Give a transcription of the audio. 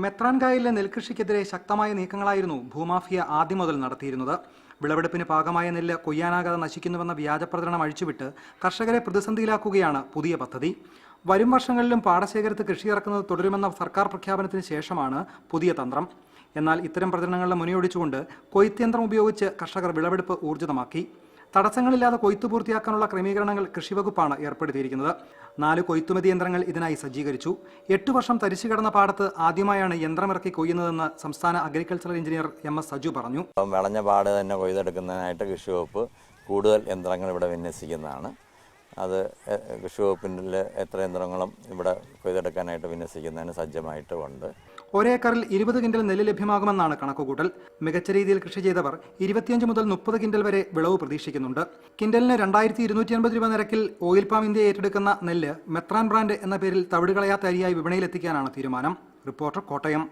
മെത്രാൻകായലിലെ നെൽകൃഷിക്കെതിരെ ശക്തമായ നീക്കങ്ങളായിരുന്നു ഭൂമാഫിയ ആദ്യം മുതൽ നടത്തിയിരുന്നത്. വിളവെടുപ്പിന് പാകമായ നെല്ല് കൊയ്യാനാകാതെ നശിക്കുന്നുവെന്ന വ്യാജപ്രചരണം അഴിച്ചുവിട്ട് കർഷകരെ പ്രതിസന്ധിയിലാക്കുകയാണ് പുതിയ പദ്ധതി. വരും വർഷങ്ങളിലും പാടശേഖരത്ത് കൃഷിയിറക്കുന്നത് തുടരുമെന്ന സർക്കാർ പ്രഖ്യാപനത്തിന് ശേഷമാണ് പുതിയ തന്ത്രം. എന്നാൽ ഇത്തരം പ്രചരണങ്ങളുടെ മുനയൊടിച്ചുകൊണ്ട് കൊയ്ത്ത് ഉപയോഗിച്ച് കർഷകർ വിളവെടുപ്പ് ഊർജിതമാക്കി. തടസ്സങ്ങളില്ലാതെ കൊയ്ത്തു പൂർത്തിയാക്കാനുള്ള ക്രമീകരണങ്ങൾ കൃഷിവകുപ്പാണ് ഏർപ്പെടുത്തിയിരിക്കുന്നത്. 4 കൊയ്ത്തുമതി യന്ത്രങ്ങൾ ഇതിനായി സജ്ജീകരിച്ചു. 8 വർഷം തരിച്ചു കിടന്ന പാടത്ത് ആദ്യമായാണ് യന്ത്രമിറക്കി കൊയ്യുന്നതെന്ന് സംസ്ഥാന അഗ്രികൾച്ചറൽ എഞ്ചിനീയർ MS സജു പറഞ്ഞു. വിളഞ്ഞ പാട് തന്നെ കൊയ്തെടുക്കുന്നതിനായിട്ട് കൃഷിവകുപ്പ് കൂടുതൽ യന്ത്രങ്ങൾ ഇവിടെ വിന്യസിക്കുന്നതാണ്. അത് കൃഷിവകുപ്പിൻ്റെ എത്ര യന്ത്രങ്ങളും ഇവിടെ കൊയ്തെടുക്കാനായിട്ട് വിന്യസിക്കുന്നതിന് സജ്ജമായിട്ടുമുണ്ട്. ഒരേക്കറിൽ 20 കിൻഡൽ നെല്ല് ലഭ്യമാകുമെന്നാണ് കണക്കുകൂട്ടൽ. മികച്ച രീതിയിൽ കൃഷി ചെയ്തവർ 25 മുതൽ 30 കിൻഡൽ വരെ വിളവ് പ്രതീക്ഷിക്കുന്നുണ്ട്. കിൻഡലിന് 2250 രൂപ നിരക്കിൽ ഓയിൽ പാം ഇന്ത്യ ഏറ്റെടുക്കുന്ന നെല്ല് മെത്രാൻ ബ്രാൻഡ് എന്ന പേരിൽ തവിട് കളയാത്ത അരിയായി വിപണിയിലെത്തിക്കാനാണ് തീരുമാനം. റിപ്പോർട്ടർ, കോട്ടയം.